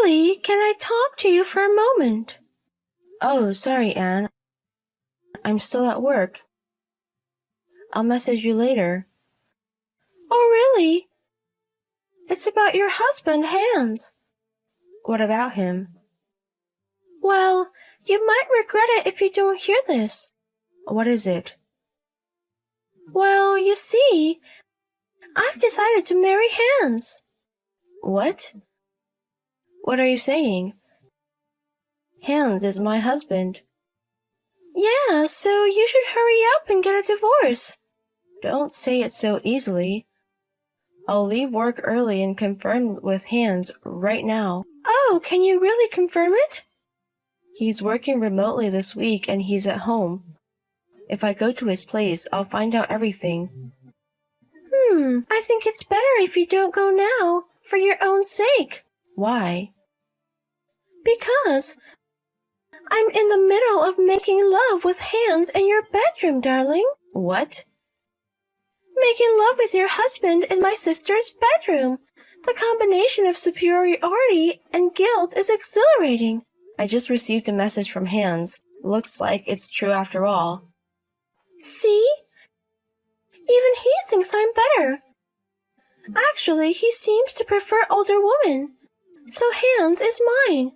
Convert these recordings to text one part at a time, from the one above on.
Lily, can I talk to you for a moment? Oh, sorry, Anne. I'm still at work. I'll message you later. Oh, really? It's about your husband, Hans. What about him? Well, you might regret it if you don't hear this. What is it? Well, you see, I've decided to marry Hans. What? What are you saying? Hans is my husband. Yeah, so you should hurry up and get a divorce. Don't say it so easily. I'll leave work early and confirm with Hans right now. Oh, can you really confirm it? He's working remotely this week and he's at home. If I go to his place, I'll find out everything. I think it's better if you don't go now, for your own sake. Why? Because I'm in the middle of making love with Hans in your bedroom, darling. What? Making love with your husband in my sister's bedroom. The combination of superiority and guilt is exhilarating. I just received a message from Hans. Looks like it's true after all. See? Even he thinks I'm better. Actually, he seems to prefer older women. So Hans is mine.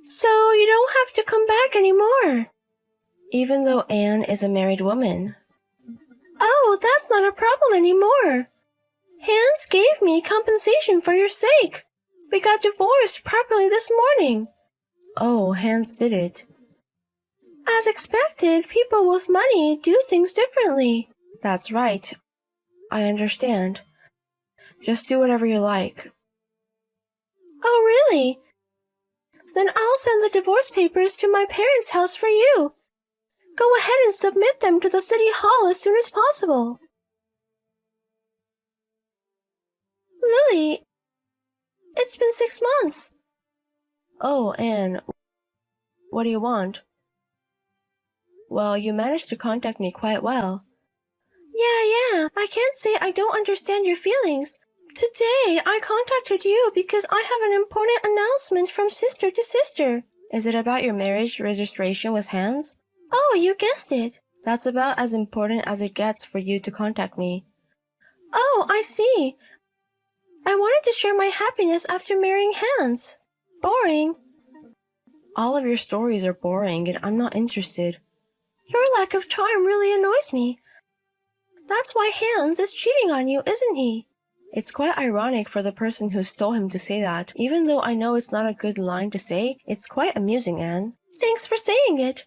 So you don't have to come back anymore. Even though Anne is a married woman. Oh, that's not a problem anymore. Hans gave me compensation for your sake. We got divorced properly this morning. Oh, Hans did it. As expected, people with money do things differently. That's right. I understand. Just do whatever you like. Oh, really? Then I'll send the divorce papers to my parents' house for you. Go ahead and submit them to the city hall as soon as possible. Lily, it's been 6 months. Oh, Anne, what do you want? Well, you managed to contact me quite well. Yeah, I can't say I don't understand your feelings. Today, I contacted you because I have an important announcement from sister to sister. Is it about your marriage registration with Hans? Oh, you guessed it. That's about as important as it gets for you to contact me. Oh, I see. I wanted to share my happiness after marrying Hans. Boring. All of your stories are boring and I'm not interested. Your lack of charm really annoys me. That's why Hans is cheating on you, isn't he? It's quite ironic for the person who stole him to say that. Even though I know it's not a good line to say, it's quite amusing, Anne. Thanks for saying it.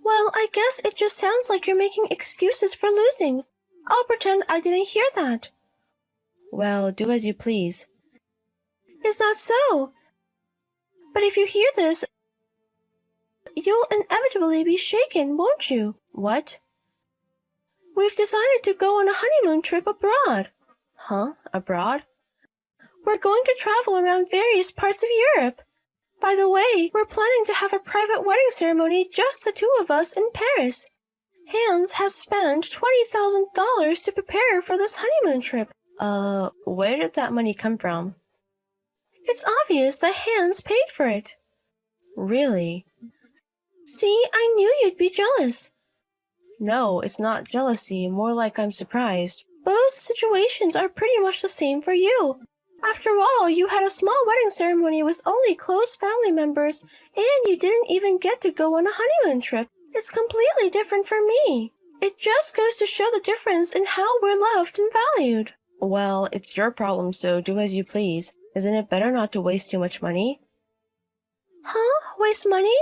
Well, I guess it just sounds like you're making excuses for losing. I'll pretend I didn't hear that. Well, do as you please. Is that so? But if you hear this, you'll inevitably be shaken, won't you? What? We've decided to go on a honeymoon trip abroad. Huh? Abroad? We're going to travel around various parts of Europe. By the way, we're planning to have a private wedding ceremony, just the two of us, in Paris. Hans has spent $20,000 to prepare for this honeymoon trip. Where did that money come from? It's obvious that Hans paid for it. Really? See, I knew you'd be jealous. No, it's not jealousy, more like I'm surprised. Both situations are pretty much the same for you. After all, you had a small wedding ceremony with only close family members, and you didn't even get to go on a honeymoon trip. It's completely different for me. It just goes to show the difference in how we're loved and valued. Well, it's your problem, so do as you please. Isn't it better not to waste too much money? Huh? Waste money?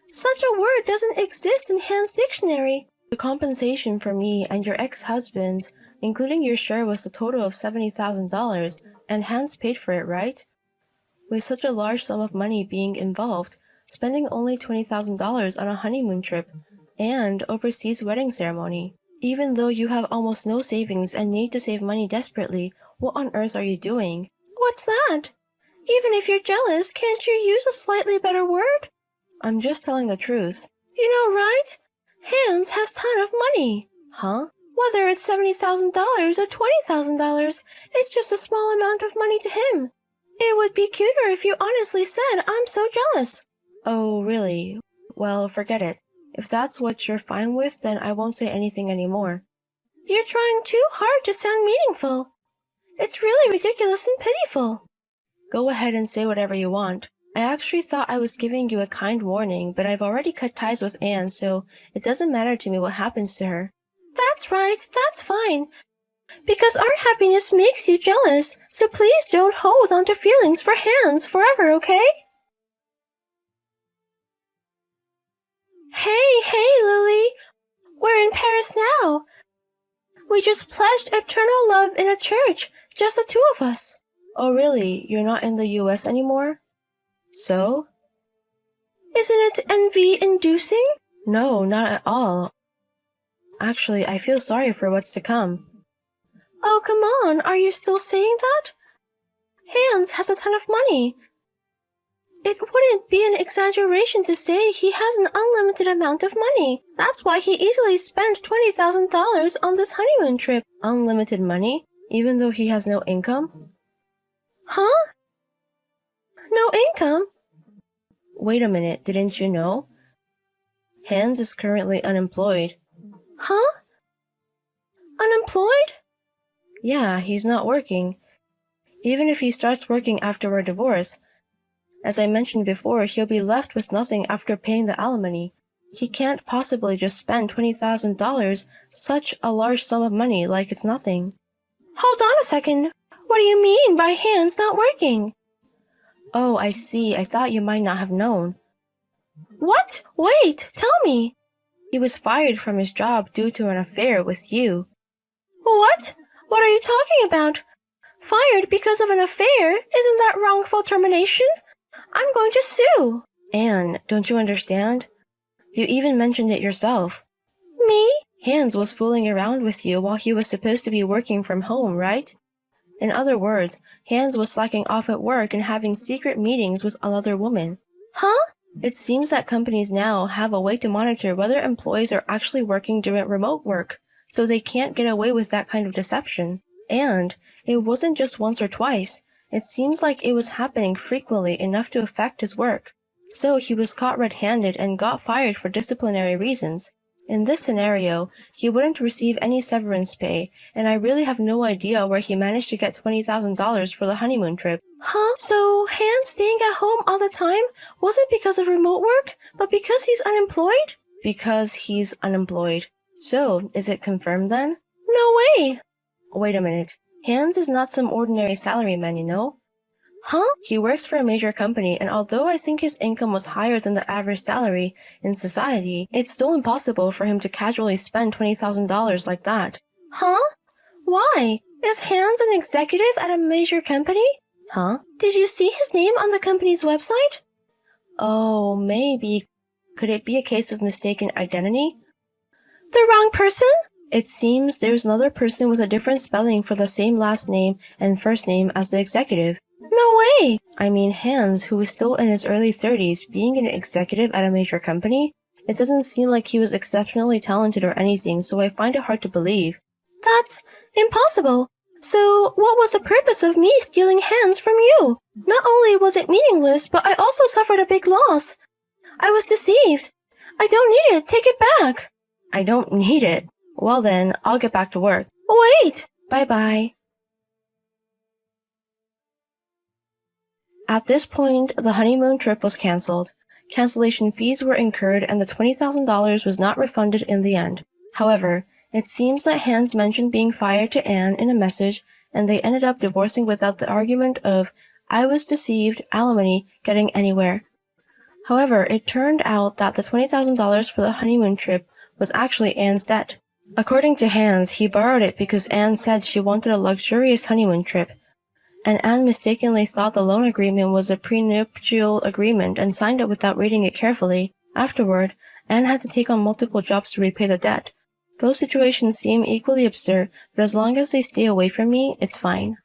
Such a word doesn't exist in Hans' dictionary. The compensation for me and your ex-husbands, including your share, was a total of $70,000, and Hans paid for it, right? With such a large sum of money being involved, spending only $20,000 on a honeymoon trip and overseas wedding ceremony. Even though you have almost no savings and need to save money desperately, what on earth are you doing? What's that? Even if you're jealous, can't you use a slightly better word? I'm just telling the truth. You know, right? Hans has a ton of money. Huh? Whether it's $70,000 or $20,000, it's just a small amount of money to him. It would be cuter if you honestly said, I'm so jealous. Oh, really? Well, forget it. If that's what you're fine with, then I won't say anything anymore. You're trying too hard to sound meaningful. It's really ridiculous and pitiful. Go ahead and say whatever you want. I actually thought I was giving you a kind warning, but I've already cut ties with Anne, so it doesn't matter to me what happens to her. That's right, that's fine. Because our happiness makes you jealous, so please don't hold on to feelings for Hans forever, okay? Hey, Lily! We're in Paris now. We just pledged eternal love in a church, just the two of us. Oh, really? You're not in the US anymore? So? Isn't it envy-inducing? No, not at all. Actually, I feel sorry for what's to come. Oh, come on, are you still saying that? Hans has a ton of money. It wouldn't be an exaggeration to say he has an unlimited amount of money. That's why he easily spent $20,000 on this honeymoon trip. Unlimited money? Even though he has no income? Huh? No income? Wait a minute, didn't you know? Hans is currently unemployed. Huh? Unemployed? Yeah, he's not working. Even if he starts working after our divorce, as I mentioned before, he'll be left with nothing after paying the alimony. He can't possibly just spend $20,000, such a large sum of money, like it's nothing. Hold on a second. What do you mean by Hans not working? Oh, I see. I thought you might not have known. What? Wait, tell me. He was fired from his job due to an affair with you. What? What are you talking about? Fired because of an affair? Isn't that wrongful termination? I'm going to sue. Anne, don't you understand? You even mentioned it yourself. Me? Hans was fooling around with you while he was supposed to be working from home, right? In other words, Hans was slacking off at work and having secret meetings with another woman. Huh? It seems that companies now have a way to monitor whether employees are actually working during remote work, so they can't get away with that kind of deception. And it wasn't just once or twice. It seems like it was happening frequently enough to affect his work. So he was caught red-handed and got fired for disciplinary reasons. In this scenario, he wouldn't receive any severance pay, and I really have no idea where he managed to get $20,000 for the honeymoon trip. Huh? So Hans staying at home all the time wasn't because of remote work, but because he's unemployed? Because he's unemployed. So, is it confirmed then? No way! Wait a minute. Hans is not some ordinary salaryman, you know? Huh? He works for a major company, and although I think his income was higher than the average salary in society, it's still impossible for him to casually spend $20,000 like that. Huh? Why? Is Hans an executive at a major company? Huh? Did you see his name on the company's website? Oh, maybe. Could it be a case of mistaken identity? The wrong person? It seems there's another person with a different spelling for the same last name and first name as the executive. No way! I mean, Hans, who is still in his early 30s, being an executive at a major company? It doesn't seem like he was exceptionally talented or anything, so I find it hard to believe. That's impossible. So, what was the purpose of me stealing Hans from you? Not only was it meaningless, but I also suffered a big loss. I was deceived. I don't need it. Take it back. I don't need it. Well then, I'll get back to work. Wait! Bye-bye. At this point, the honeymoon trip was cancelled. Cancellation fees were incurred and the $20,000 was not refunded in the end. However, it seems that Hans mentioned being fired to Anne in a message, and they ended up divorcing without the argument of, I was deceived, alimony, getting anywhere. However, it turned out that the $20,000 for the honeymoon trip was actually Anne's debt. According to Hans, he borrowed it because Anne said she wanted a luxurious honeymoon trip, and Anne mistakenly thought the loan agreement was a prenuptial agreement and signed it without reading it carefully. Afterward, Anne had to take on multiple jobs to repay the debt. Both situations seem equally absurd, but as long as they stay away from me, it's fine.